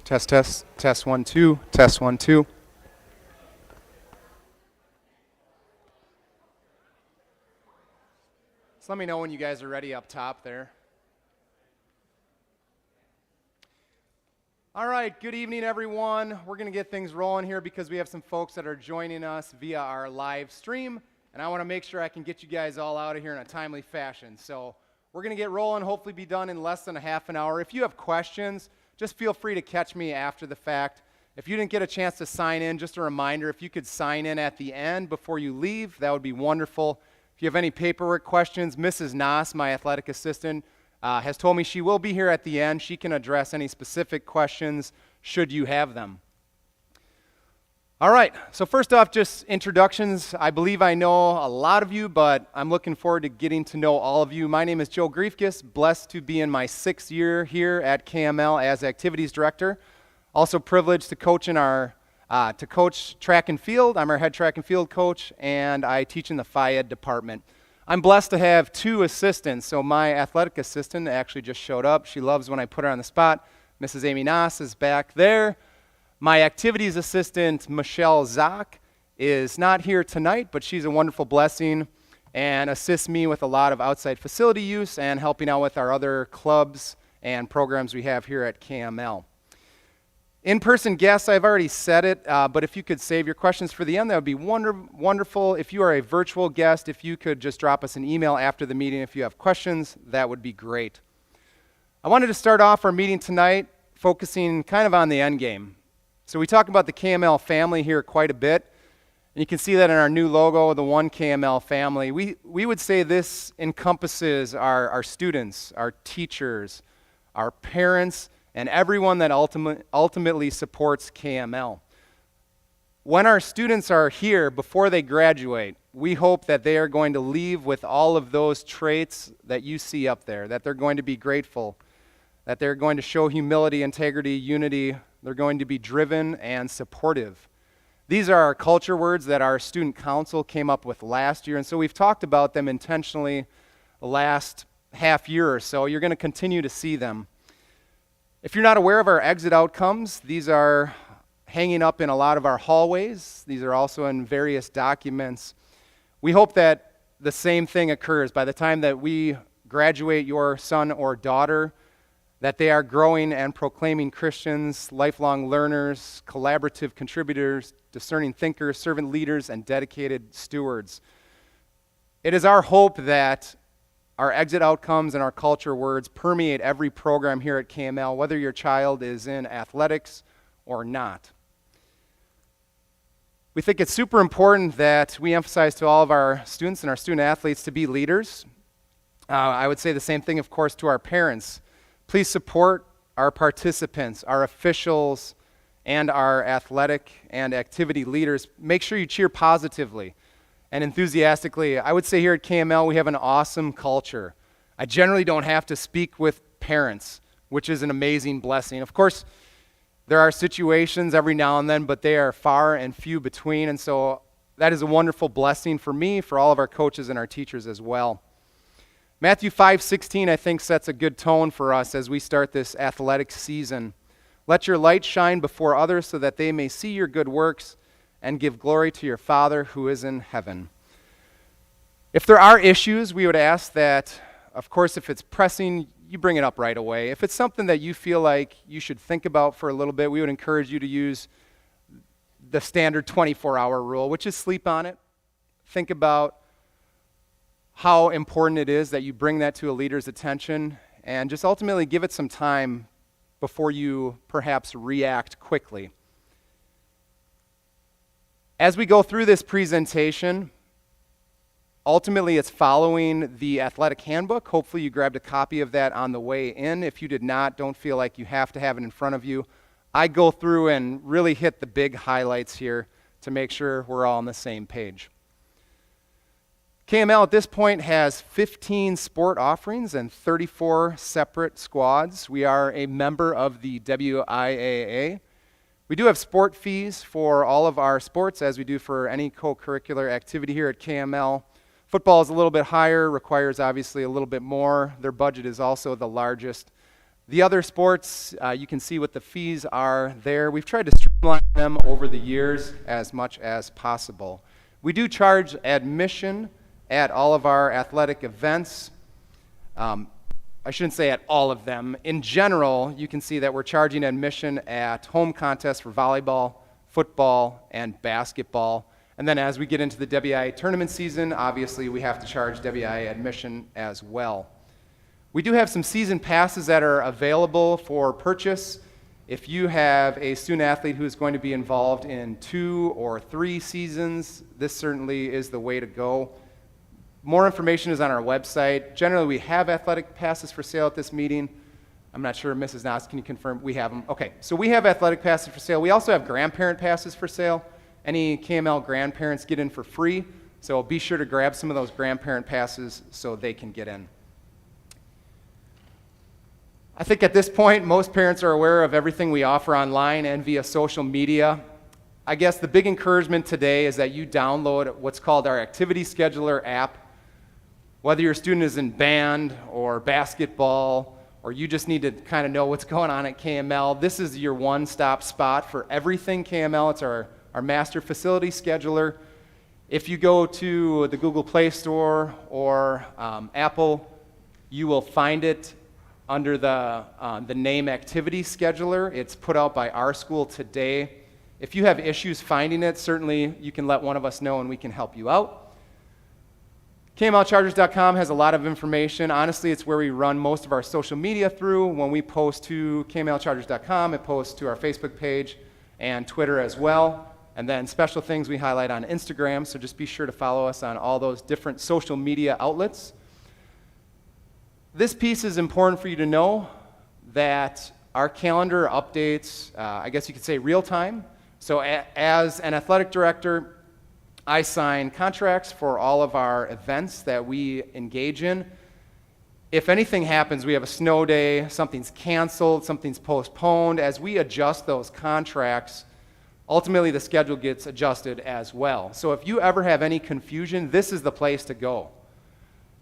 Test, test, test 1, 2, test 1, 2. So let me know when you guys are ready up top there. All right, good evening, everyone. We're going to get things rolling here because we have some folks that are joining us via our live stream, and I want to make sure I can get you guys all out of here in a timely fashion. So we're going to get rolling, hopefully be done in less than a half an hour. If you have questions, just feel free to catch me after the fact. If you didn't get a chance to sign in, just a reminder, if you could sign in at the end before you leave, that would be wonderful. If you have any paperwork questions, Mrs. Noss, my athletic assistant, has told me she will be here at the end. She can address any specific questions should you have them. All right, so first off, just introductions. I believe I know a lot of you, but I'm looking forward to getting to know all of you. My name is Joe Griefkes, blessed to be in my 6th year here at KML as Activities Director. Also privileged to coach track and field. I'm our head track and field coach, and I teach in the Phi Ed department. I'm blessed to have 2 assistants. So my athletic assistant actually just showed up. She loves when I put her on the spot. Mrs. Amy Noss is back there. My activities assistant, Michelle Zock, is not here tonight, but she's a wonderful blessing and assists me with a lot of outside facility use and helping out with our other clubs and programs we have here at KML. In-person guests, I've already said it, but if you could save your questions for the end, that would be wonderful. If you are a virtual guest, if you could just drop us an email after the meeting if you have questions, that would be great. I wanted to start off our meeting tonight focusing kind of on the end game. So we talk about the KML family here quite a bit, and you can see that in our new logo, the One KML family. We would say this encompasses our students, our teachers, our parents, and everyone that ultimately supports KML. When our students are here before they graduate, we hope that they are going to leave with all of those traits that you see up there, that they're going to be grateful, that they're going to show humility, integrity, unity, they're going to be driven and supportive. These are our culture words that our student council came up with last year, and so we've talked about them intentionally the last half year or so. You're going to continue to see them. If you're not aware of our exit outcomes, these are hanging up in a lot of our hallways. These are also in various documents. We hope that the same thing occurs by the time that we graduate your son or daughter, that they are growing and proclaiming Christians, lifelong learners, collaborative contributors, discerning thinkers, servant leaders, and dedicated stewards. It is our hope that our exit outcomes and our culture words permeate every program here at KML, whether your child is in athletics or not. We think it's super important that we emphasize to all of our students and our student athletes to be leaders. I would say the same thing, of course, to our parents. Please support our participants, our officials, and our athletic and activity leaders. Make sure you cheer positively and enthusiastically. I would say here at KML we have an awesome culture. I generally don't have to speak with parents, which is an amazing blessing. Of course, there are situations every now and then, but they are far and few between, and so that is a wonderful blessing for me, for all of our coaches and our teachers as well. Matthew 5:16, I think, sets a good tone for us as we start this athletic season. Let your light shine before others so that they may see your good works and give glory to your Father who is in heaven. If there are issues, we would ask that, of course, if it's pressing, you bring it up right away. If it's something that you feel like you should think about for a little bit, we would encourage you to use the standard 24-hour rule, which is sleep on it. Think about how important it is that you bring that to a leader's attention and just ultimately give it some time before you perhaps react quickly. As we go through this presentation, ultimately it's following the athletic handbook. Hopefully you grabbed a copy of that on the way in. If you did not, don't feel like you have to have it in front of you. I go through and really hit the big highlights here to make sure we're all on the same page. KML at this point has 15 sport offerings and 34 separate squads. We are a member of the WIAA. We do have sport fees for all of our sports, as we do for any co-curricular activity here at KML. Football is a little bit higher, requires obviously a little bit more. Their budget is also the largest. The other sports, you can see what the fees are there. We've tried to streamline them over the years as much as possible. We do charge admission at all of our athletic events. I shouldn't say at all of them. In general, you can see that we're charging admission at home contests for volleyball, football, and basketball. And then as we get into the WIA tournament season, obviously we have to charge WIA admission as well. We do have some season passes that are available for purchase. If you have a student athlete who is going to be involved in 2 or 3 seasons, this certainly is the way to go. More information is on our website. Generally, we have athletic passes for sale at this meeting. I'm not sure, Mrs. Nas, can you confirm? We have them. Okay, so we have athletic passes for sale. We also have grandparent passes for sale. Any KML grandparents get in for free, so be sure to grab some of those grandparent passes so they can get in. I think at this point, most parents are aware of everything we offer online and via social media. I guess the big encouragement today is that you download what's called our Activity Scheduler app. Whether your student is in band or basketball, or you just need to kind of know what's going on at KML, this is your one-stop spot for everything KML. It's our master facility scheduler. If you go to the Google Play Store or Apple, you will find it under the name Activity Scheduler. It's put out by our school today. If you have issues finding it, certainly you can let one of us know and we can help you out. KMLChargers.com has a lot of information. Honestly, it's where we run most of our social media through. When we post to KMLChargers.com, it posts to our Facebook page and Twitter as well. And then special things we highlight on Instagram, so just be sure to follow us on all those different social media outlets. This piece is important for you to know, that our calendar updates, I guess you could say real time. So as an athletic director, I sign contracts for all of our events that we engage in. If anything happens, we have a snow day, something's canceled, something's postponed, as we adjust those contracts, ultimately the schedule gets adjusted as well. So if you ever have any confusion, this is the place to go.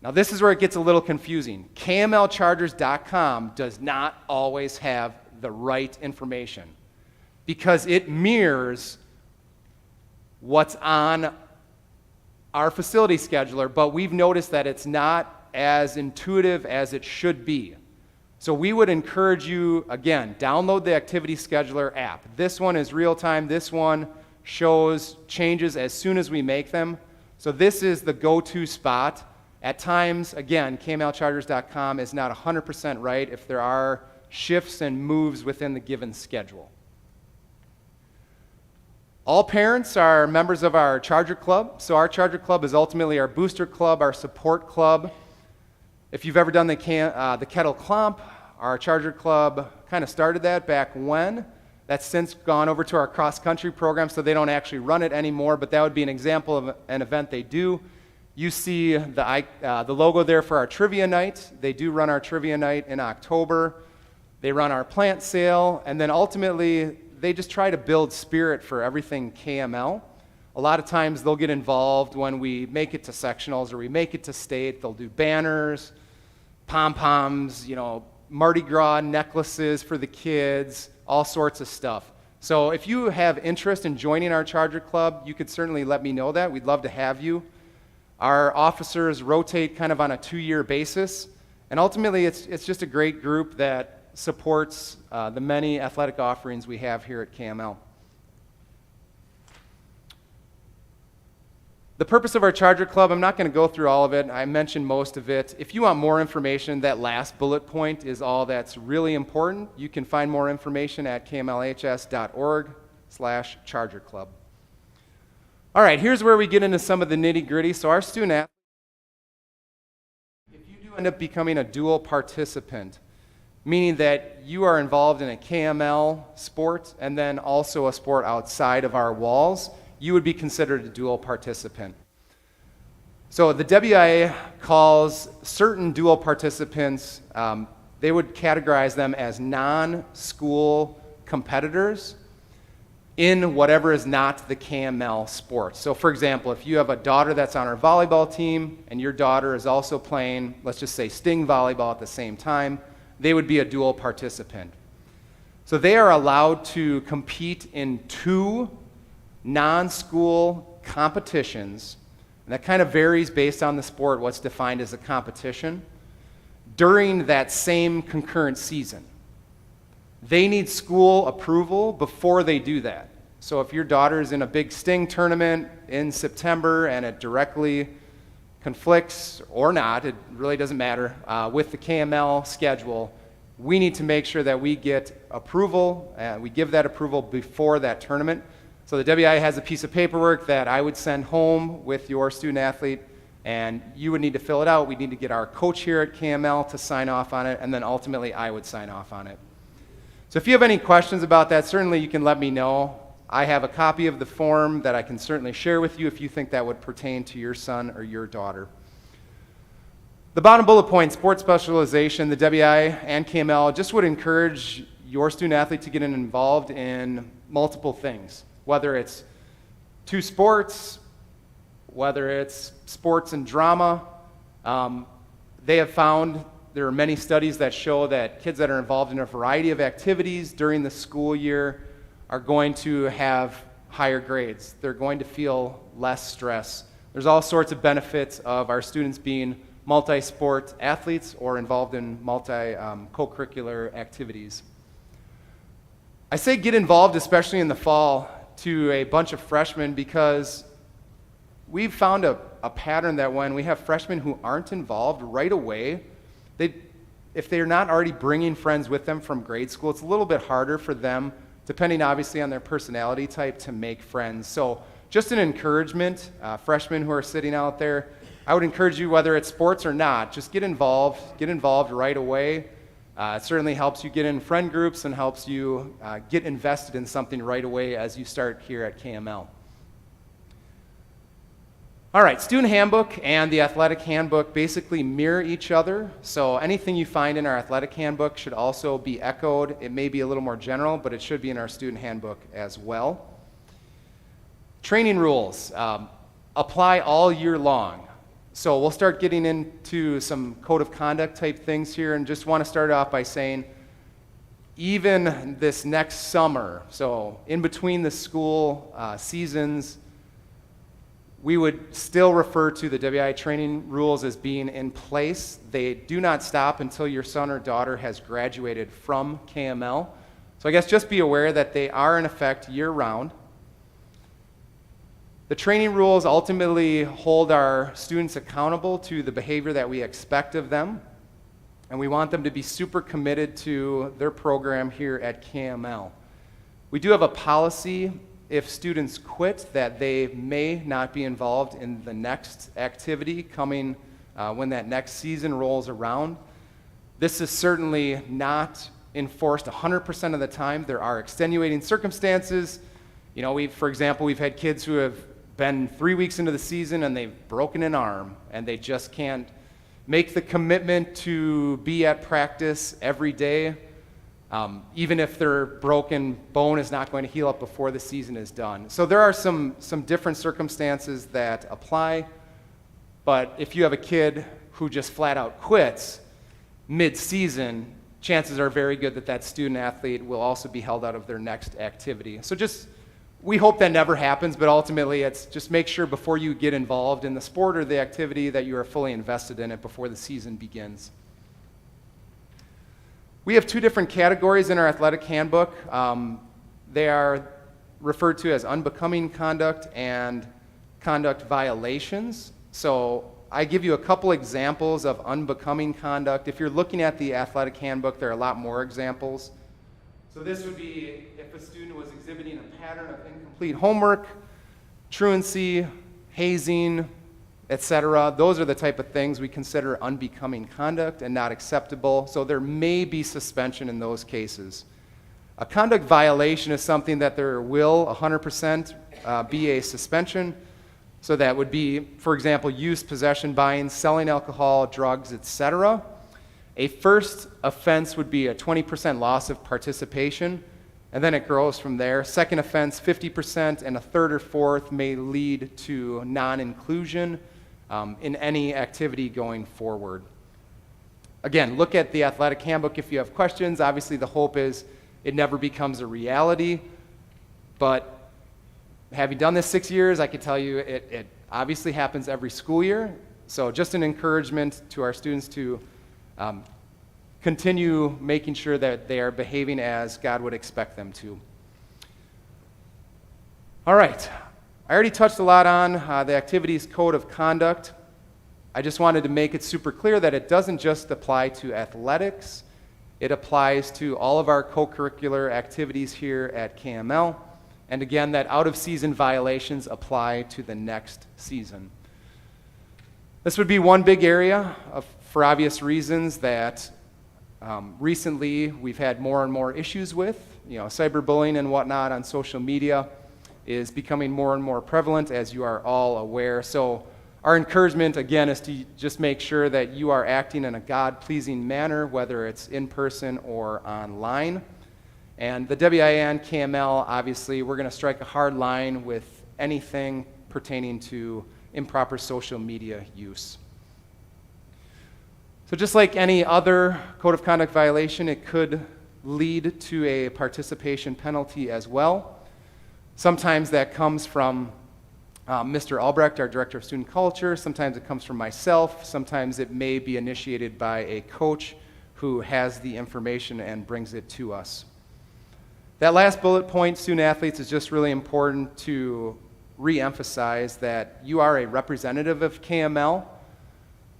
Now this is where it gets a little confusing. KMLChargers.com does not always have the right information because it mirrors what's on our facility scheduler, but we've noticed that it's not as intuitive as it should be. So we would encourage you, again, download the Activity Scheduler app. This one is real time. This one shows changes as soon as we make them. So this is the go-to spot. At times, again, KMLChargers.com is not 100% right if there are shifts and moves within the given schedule. All parents are members of our Charger Club. So our Charger Club is ultimately our booster club, our support club. If you've ever done the Kettle Clomp, our Charger Club kind of started that back when. That's since gone over to our cross-country program, so they don't actually run it anymore, but that would be an example of an event they do. You see the logo there for our trivia night. They do run our trivia night in October. They run our plant sale, and then ultimately they just try to build spirit for everything KML. A lot of times they'll get involved when we make it to sectionals or we make it to state. They'll do banners, pom-poms, Mardi Gras necklaces for the kids, all sorts of stuff. So if you have interest in joining our Charger Club, you could certainly let me know that. We'd love to have you. Our officers rotate kind of on a 2-year basis, and ultimately it's just a great group that supports the many athletic offerings we have here at KML. The purpose of our Charger Club, I'm not going to go through all of it. I mentioned most of it. If you want more information, that last bullet point is all that's really important. You can find more information at kmlhs.org/Charger Club. All right, here's where we get into some of the nitty-gritty. So our student athletes, if you do end up becoming a dual participant, meaning that you are involved in a KML sport and then also a sport outside of our walls, you would be considered a dual participant. So the WIA calls certain dual participants, they would categorize them as non-school competitors in whatever is not the KML sport. So for example, if you have a daughter that's on our volleyball team and your daughter is also playing, let's just say Sting volleyball at the same time, they would be a dual participant. So they are allowed to compete in 2 non-school competitions, and that kind of varies based on the sport, what's defined as a competition, during that same concurrent season. They need school approval before they do that. So if your daughter's in a big sting tournament in September and it directly conflicts or not, it really doesn't matter, with the KML schedule, we need to make sure that we get approval, we give that approval before that tournament. So the WI has a piece of paperwork that I would send home with your student athlete, and you would need to fill it out. We'd need to get our coach here at KML to sign off on it, and then ultimately I would sign off on it. So if you have any questions about that, certainly you can let me know. I have a copy of the form that I can certainly share with you if you think that would pertain to your son or your daughter. The bottom bullet point, sports specialization, the WI and KML just would encourage your student athlete to get involved in multiple things, whether it's 2 sports, whether it's sports and drama. They have found there are many studies that show that kids that are involved in a variety of activities during the school year are going to have higher grades. They're going to feel less stress. There's all sorts of benefits of our students being multi-sport athletes or involved in co-curricular activities. I say get involved, especially in the fall, to a bunch of freshmen because we've found a pattern that when we have freshmen who aren't involved right away, if they're not already bringing friends with them from grade school, it's a little bit harder for them, depending obviously on their personality type, to make friends. So just an encouragement, freshmen who are sitting out there, I would encourage you, whether it's sports or not, just get involved right away. It certainly helps you get in friend groups and helps you get invested in something right away as you start here at KML. All right, student handbook and the athletic handbook basically mirror each other. So anything you find in our athletic handbook should also be echoed. It may be a little more general, but it should be in our student handbook as well. Training rules apply all year long. So we'll start getting into some code of conduct type things here, and just want to start off by saying even this next summer, so in between the school seasons, we would still refer to the WI training rules as being in place. They do not stop until your son or daughter has graduated from KML. So I guess just be aware that they are in effect year-round. The training rules ultimately hold our students accountable to the behavior that we expect of them, and we want them to be super committed to their program here at KML. We do have a policy, if students quit, that they may not be involved in the next activity coming when that next season rolls around. This is certainly not enforced 100% of the time. There are extenuating circumstances. You know, for example, we've had kids who have been 3 weeks into the season and they've broken an arm and they just can't make the commitment to be at practice every day. Even if their broken bone is not going to heal up before the season is done. So there are some different circumstances that apply, but if you have a kid who just flat out quits mid-season, chances are very good that that student athlete will also be held out of their next activity. So we hope that never happens, but ultimately it's just make sure before you get involved in the sport or the activity that you are fully invested in it before the season begins. We have 2 different categories in our athletic handbook. They are referred to as unbecoming conduct and conduct violations. So I give you a couple examples of unbecoming conduct. If you're looking at the athletic handbook, there are a lot more examples. So this would be if a student was exhibiting a pattern of incomplete homework, truancy, hazing, etc. Those are the type of things we consider unbecoming conduct and not acceptable. So there may be suspension in those cases. A conduct violation is something that there will 100% be a suspension. So that would be, for example, use, possession, buying, selling alcohol, drugs, etc. A first offense would be a 20% loss of participation, and then it grows from there. Second offense, 50%, and a third or fourth may lead to non-inclusion in any activity going forward. Again, look at the athletic handbook if you have questions. Obviously, the hope is it never becomes a reality. But having done this 6 years, I can tell you it obviously happens every school year. So just an encouragement to our students to continue making sure that they are behaving as God would expect them to. All right. I already touched a lot on the activities code of conduct. I just wanted to make it super clear that it doesn't just apply to athletics. It applies to all of our co-curricular activities here at KML. And again, that out-of-season violations apply to the next season. This would be one big area for obvious reasons that recently we've had more and more issues with. Cyberbullying and whatnot on social media is becoming more and more prevalent, as you are all aware. So our encouragement, again, is to just make sure that you are acting in a God-pleasing manner, whether it's in person or online. And the WIA and KML, obviously, we're going to strike a hard line with anything pertaining to improper social media use. So just like any other code of conduct violation, it could lead to a participation penalty as well. Sometimes that comes from Mr. Albrecht, our Director of Student Culture. Sometimes it comes from myself. Sometimes it may be initiated by a coach who has the information and brings it to us. That last bullet point, student athletes, is just really important to re-emphasize that you are a representative of KML.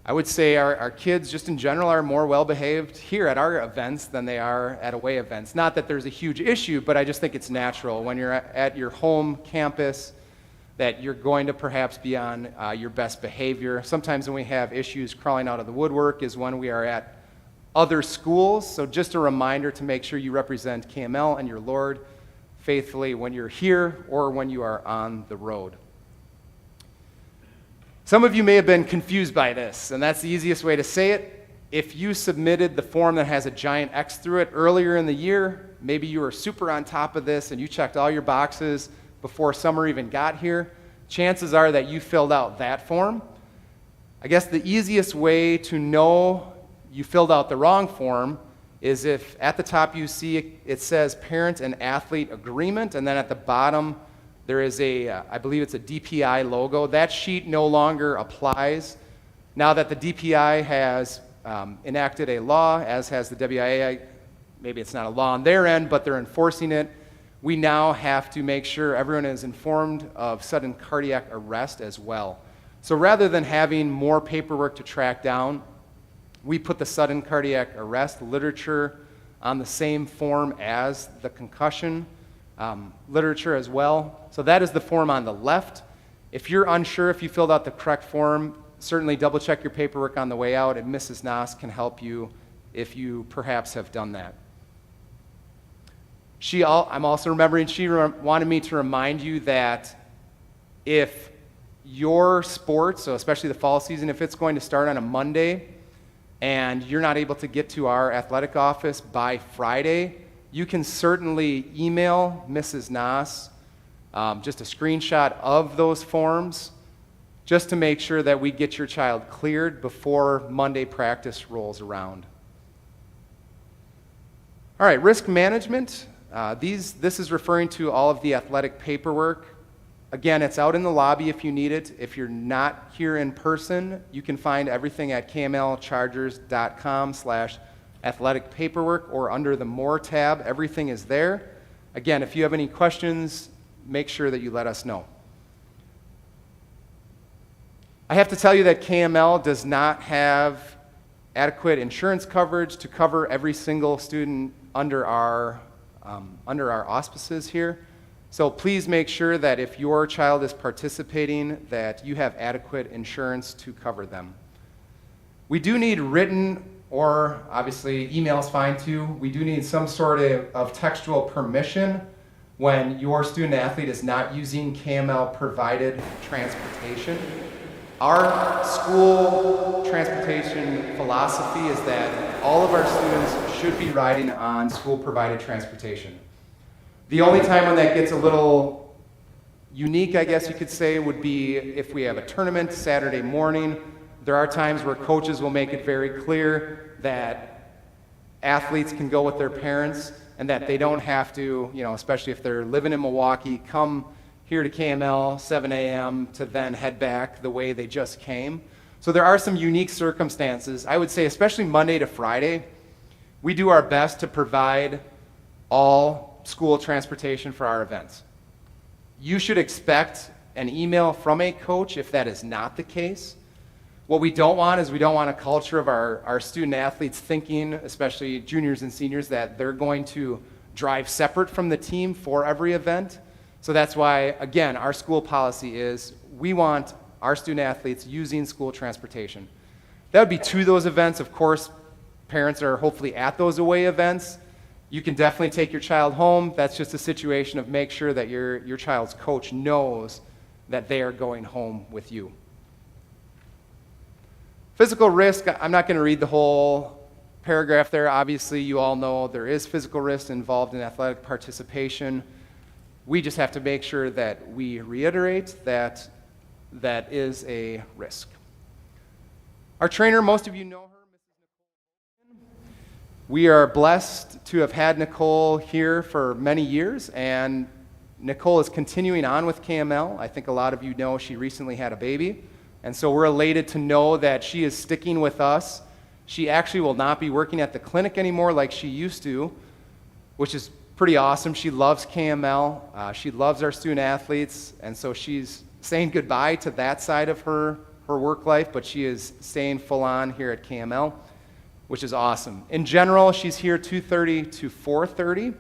I would say our kids, just in general, are more well-behaved here at our events than they are at away events. Not that there's a huge issue, but I just think it's natural when you're at your home campus that you're going to perhaps be on your best behavior. Sometimes when we have issues crawling out of the woodwork is when we are at other schools. So just a reminder to make sure you represent KML and your Lord faithfully when you're here or when you are on the road. Some of you may have been confused by this, and that's the easiest way to say it. If you submitted the form that has a giant X through it earlier in the year, maybe you were super on top of this and you checked all your boxes before summer even got here, chances are that you filled out that form. I guess the easiest way to know you filled out the wrong form is if at the top you see it says parent and athlete agreement, and then at the bottom there is I believe it's a DPI logo. That sheet no longer applies. Now that the DPI has enacted a law, as has the WIA, maybe it's not a law on their end, but they're enforcing it. We now have to make sure everyone is informed of sudden cardiac arrest as well. So rather than having more paperwork to track down, we put the sudden cardiac arrest literature on the same form as the concussion literature as well. So that is the form on the left. If you're unsure if you filled out the correct form, certainly double check your paperwork on the way out, and Mrs. Noss can help you if you perhaps have done that. I'm also remembering she wanted me to remind you that if your sports, so especially the fall season, if it's going to start on a Monday and you're not able to get to our athletic office by Friday, you can certainly email Mrs. Noss just a screenshot of those forms just to make sure that we get your child cleared before Monday practice rolls around. All right, risk management. This is referring to all of the athletic paperwork. Again, it's out in the lobby if you need it. If you're not here in person, you can find everything at kmlchargers.com/athletic paperwork or under the More tab. Everything is there. Again, if you have any questions, make sure that you let us know. I have to tell you that KML does not have adequate insurance coverage to cover every single student under our auspices here. So please make sure that if your child is participating, that you have adequate insurance to cover them. We do need written, or obviously email is fine too. We do need some sort of textual permission when your student athlete is not using KML provided transportation. Our school transportation philosophy is that all of our students should be riding on school provided transportation. The only time when that gets a little unique, I guess you could say, would be if we have a tournament Saturday morning, There are times where coaches will make it very clear that athletes can go with their parents and that they don't have to, especially if they're living in Milwaukee, come here to KML 7 a.m. to then head back the way they just came. So there are some unique circumstances. I would say, especially Monday to Friday, we do our best to provide all school transportation for our events. You should expect an email from a coach if that is not the case. What we don't want is we don't want a culture of our student athletes thinking, especially juniors and seniors, that they're going to drive separate from the team for every event. So that's why, again, our school policy is we want our student athletes using school transportation. That would be to those events. Of course, parents are hopefully at those away events. You can definitely take your child home. That's just a situation of make sure that your child's coach knows that they are going home with you. Physical risk, I'm not going to read the whole paragraph there. Obviously, you all know there is physical risk involved in athletic participation. We just have to make sure that we reiterate that that is a risk. Our trainer, most of you know her, Mrs. Nicole. We are blessed to have had Nicole here for many years, and Nicole is continuing on with KML. I think a lot of you know she recently had a baby, and so we're elated to know that she is sticking with us. She actually will not be working at the clinic anymore like she used to, which is pretty awesome. She loves KML. She loves our student athletes, and so she's saying goodbye to that side of her work life, but she is staying full on here at KML, which is awesome. In general, she's here 2:30 to 4:30,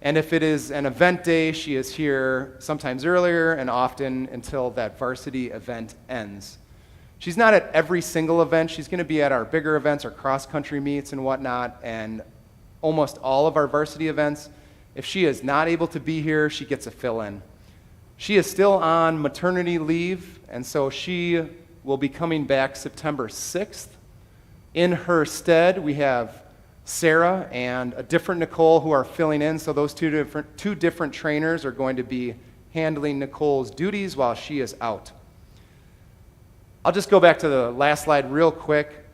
and if it is an event day, she is here sometimes earlier and often until that varsity event ends. She's not at every single event. She's going to be at our bigger events, our cross-country meets and whatnot, and almost all of our varsity events. If she is not able to be here, she gets a fill-in. She is still on maternity leave, and so she will be coming back September 6th. In her stead, we have Sarah and a different Nicole who are filling in, so those two different trainers are going to be handling Nicole's duties while she is out. I'll just go back to the last slide real quick.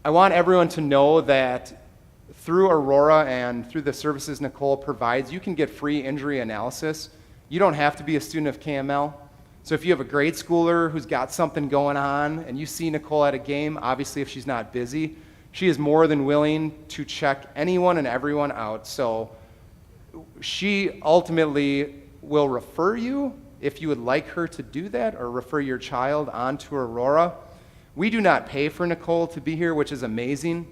I want everyone to know that through Aurora and through the services Nicole provides, you can get free injury analysis. You don't have to be a student of KML. So if you have a grade schooler who's got something going on and you see Nicole at a game, obviously if she's not busy, she is more than willing to check anyone and everyone out. So she ultimately will refer you if you would like her to do that, or refer your child on to Aurora. We do not pay for Nicole to be here, which is amazing.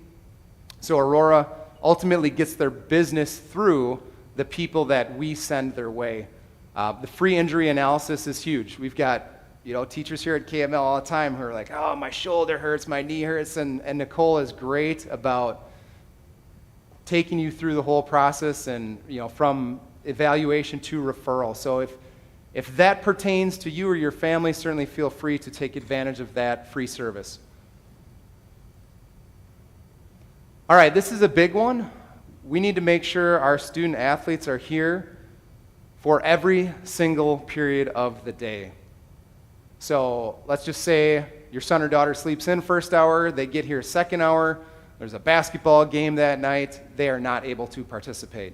So Aurora ultimately gets their business through the people that we send their way. The free injury analysis is huge. We've got teachers here at KML all the time who are like, oh, my shoulder hurts, my knee hurts, and Nicole is great about taking you through the whole process and from evaluation to referral. So if that pertains to you or your family, certainly feel free to take advantage of that free service. All right, this is a big one. We need to make sure our student athletes are here for every single period of the day. So let's just say your son or daughter sleeps in first hour, they get here second hour, there's a basketball game that night, they are not able to participate.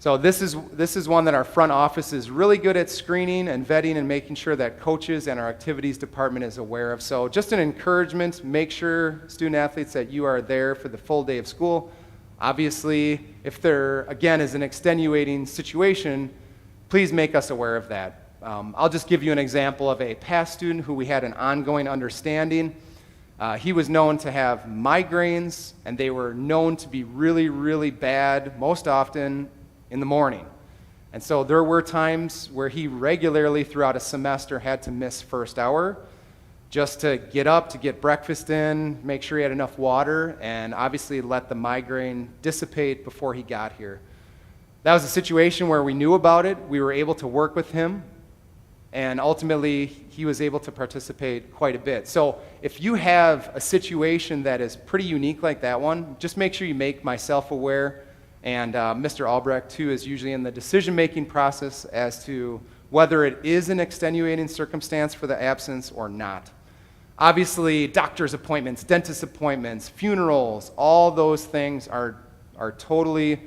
So this is one that our front office is really good at screening and vetting and making sure that coaches and our activities department is aware of. So just an encouragement, make sure student athletes that you are there for the full day of school. Obviously, if there, again, is an extenuating situation, please make us aware of that. I'll just give you an example of a past student who we had an ongoing understanding. He was known to have migraines, and they were known to be really, really bad, most often in the morning. And so there were times where he regularly throughout a semester had to miss first hour just to get up, to get breakfast in, make sure he had enough water, and obviously let the migraine dissipate before he got here. That was a situation where we knew about it, we were able to work with him, and ultimately he was able to participate quite a bit. So if you have a situation that is pretty unique like that one, just make sure you make myself aware. And Mr. Albrecht, too, is usually in the decision-making process as to whether it is an extenuating circumstance for the absence or not. Obviously, doctor's appointments, dentist appointments, funerals, all those things are totally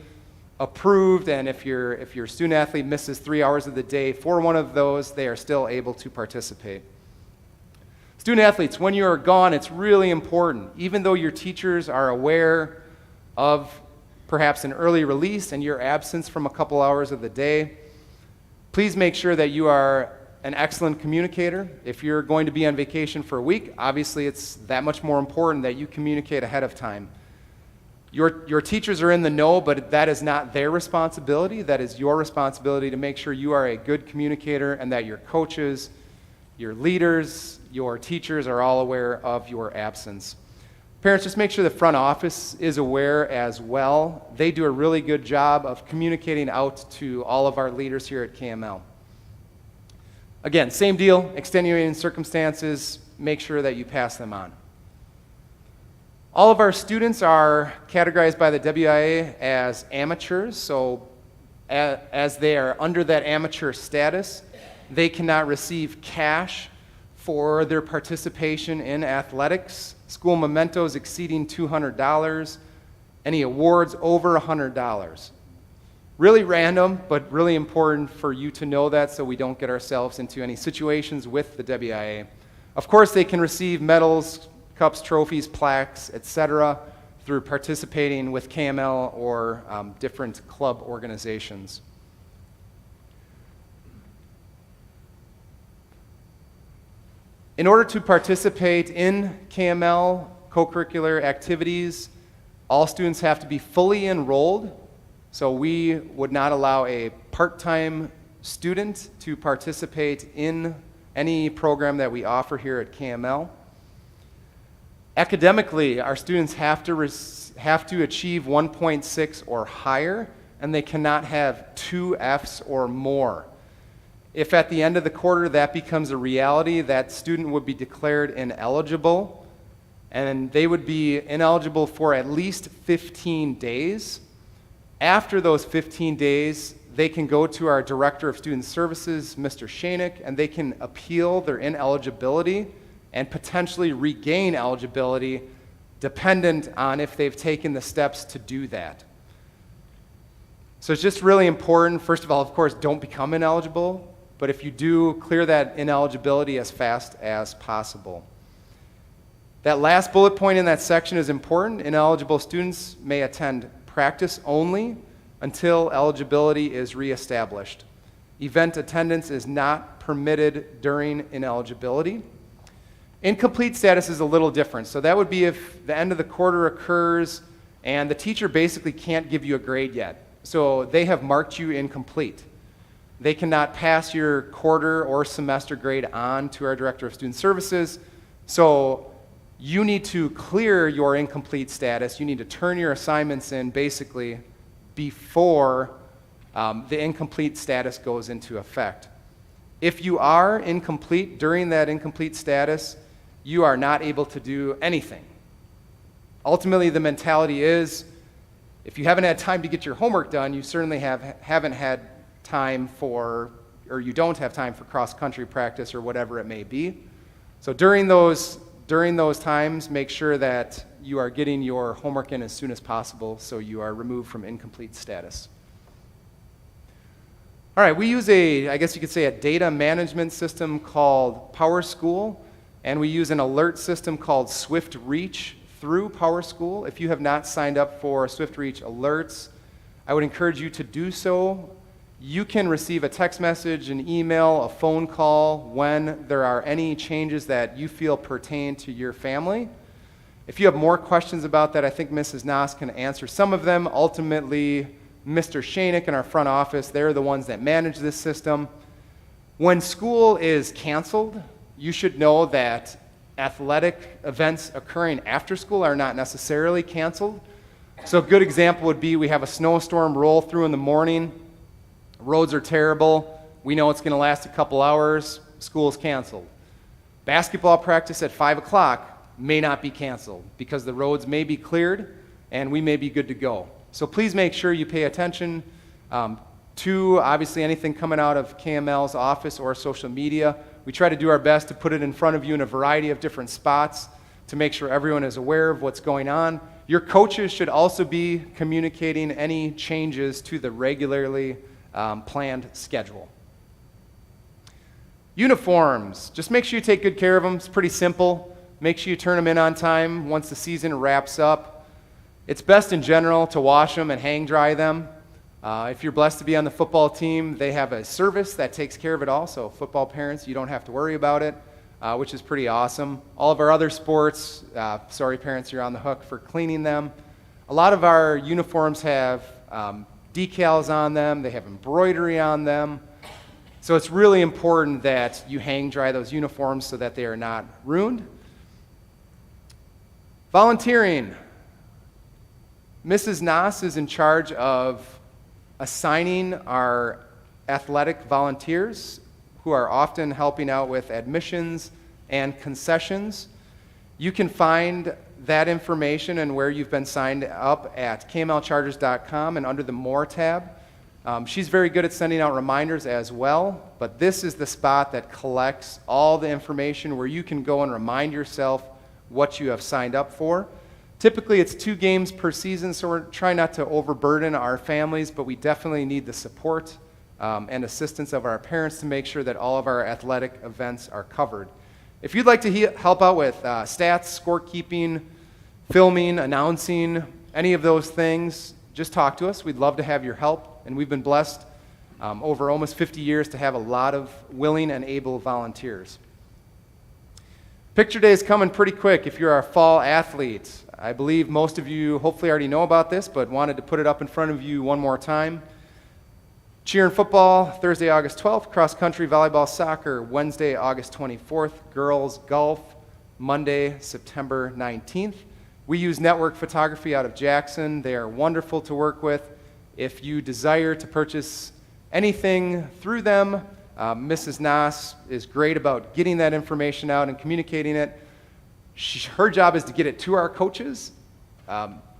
approved, and if your student athlete misses 3 hours of the day for one of those, they are still able to participate. Student athletes, when you are gone, it's really important, even though your teachers are aware of perhaps an early release and your absence from a couple hours of the day, please make sure that you are an excellent communicator. If you're going to be on vacation for a week, obviously it's that much more important that you communicate ahead of time. Your teachers are in the know, but that is not their responsibility. That is your responsibility to make sure you are a good communicator and that your coaches, your leaders, your teachers are all aware of your absence. Parents, just make sure the front office is aware as well. They do a really good job of communicating out to all of our leaders here at KML. Again, same deal, extenuating circumstances, make sure that you pass them on. All of our students are categorized by the WIA as amateurs, so as they are under that amateur status, they cannot receive cash for their participation in athletics, school mementos exceeding $200, any awards over $100. Really random, but really important for you to know that so we don't get ourselves into any situations with the WIA. Of course, they can receive medals, cups, trophies, plaques, etc. through participating with KML or different club organizations. In order to participate in KML co-curricular activities, all students have to be fully enrolled. So we would not allow a part-time student to participate in any program that we offer here at KML. Academically, our students have to achieve 1.6 or higher, and they cannot have 2 Fs or more. If at the end of the quarter that becomes a reality, that student would be declared ineligible, and they would be ineligible for at least 15 days. After those 15 days, they can go to our Director of Student Services, Mr. Shanick, and they can appeal their ineligibility and potentially regain eligibility dependent on if they've taken the steps to do that. So it's just really important, first of all, of course, don't become ineligible, but if you do, clear that ineligibility as fast as possible. That last bullet point in that section is important. Ineligible students may attend practice only until eligibility is reestablished. Event attendance is not permitted during ineligibility. Incomplete status is a little different. So that would be if the end of the quarter occurs and the teacher basically can't give you a grade yet. So they have marked you incomplete. They cannot pass your quarter or semester grade on to our Director of Student Services. So you need to clear your incomplete status. You need to turn your assignments in basically before the incomplete status goes into effect. If you are incomplete during that incomplete status, you are not able to do anything. Ultimately, the mentality is, if you haven't had time to get your homework done, you certainly haven't had time for, or you don't have time for cross-country practice or whatever it may be. So during those times, make sure that you are getting your homework in as soon as possible so you are removed from incomplete status. All right, we use I guess you could say, a data management system called PowerSchool, and we use an alert system called Swift Reach through PowerSchool. If you have not signed up for Swift Reach alerts, I would encourage you to do so. You can receive a text message, an email, a phone call when there are any changes that you feel pertain to your family. If you have more questions about that, I think Mrs. Noss can answer some of them. Ultimately, Mr. Shanick in our front office, they're the ones that manage this system. When school is canceled, you should know that athletic events occurring after school are not necessarily canceled. So a good example would be we have a snowstorm roll through in the morning. Roads are terrible. We know it's going to last a couple hours. School is canceled. Basketball practice at 5 o'clock may not be canceled because the roads may be cleared and we may be good to go. So please make sure you pay attention 2, obviously anything coming out of KML's office or social media. We try to do our best to put it in front of you in a variety of different spots to make sure everyone is aware of what's going on. Your coaches should also be communicating any changes to the regularly planned schedule. Uniforms, just make sure you take good care of them. It's pretty simple. Make sure you turn them in on time once the season wraps up. It's best in general to wash them and hang dry them. If you're blessed to be on the football team, they have a service that takes care of it all. So football parents, you don't have to worry about it, which is pretty awesome. All of our other sports, sorry parents, you're on the hook for cleaning them. A lot of our uniforms have decals on them. They have embroidery on them. So it's really important that you hang dry those uniforms so that they are not ruined. Volunteering. Mrs. Nass is in charge of assigning our athletic volunteers who are often helping out with admissions and concessions. You can find that information and where you've been signed up at kmlchargers.com and under the More tab. She's very good at sending out reminders as well, but this is the spot that collects all the information where you can go and remind yourself what you have signed up for. Typically, it's 2 games per season, so we're trying not to overburden our families, but we definitely need the support and assistance of our parents to make sure that all of our athletic events are covered. If you'd like to help out with stats, scorekeeping, filming, announcing, any of those things, just talk to us. We'd love to have your help, and we've been blessed over almost 50 years to have a lot of willing and able volunteers. Picture day is coming pretty quick if you're a fall athlete. I believe most of you hopefully already know about this, but wanted to put it up in front of you one more time. Cheer and football, Thursday, August 12th. Cross country, volleyball, soccer, Wednesday, August 24th. Girls, golf, Monday, September 19th. We use network photography out of Jackson. They are wonderful to work with. If you desire to purchase anything through them, Mrs. Nass is great about getting that information out and communicating it. Her job is to get it to our coaches.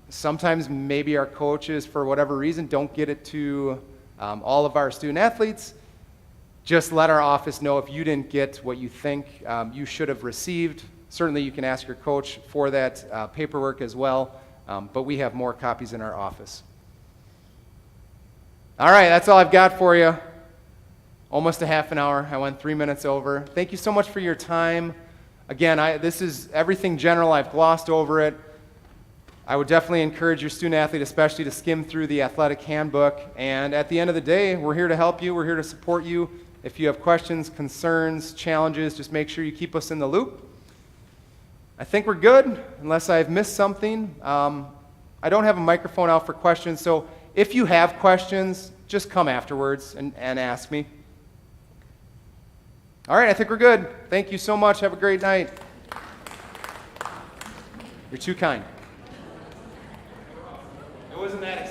Sometimes maybe our coaches, for whatever reason, don't get it to all of our student athletes. Just let our office know if you didn't get what you think you should have received. Certainly you can ask your coach for that paperwork as well, but we have more copies in our office. All right, that's all I've got for you. Almost a half an hour. I went 3 minutes over. Thank you so much for your time. Again, this is everything general. I've glossed over it. I would definitely encourage your student athlete especially to skim through the athletic handbook. And at the end of the day, we're here to help you. We're here to support you. If you have questions, concerns, challenges, just make sure you keep us in the loop. I think we're good, unless I've missed something. I don't have a microphone out for questions, so if you have questions, just come afterwards and ask me. All right, I think we're good. Thank you so much. Have a great night. You're too kind. It wasn't that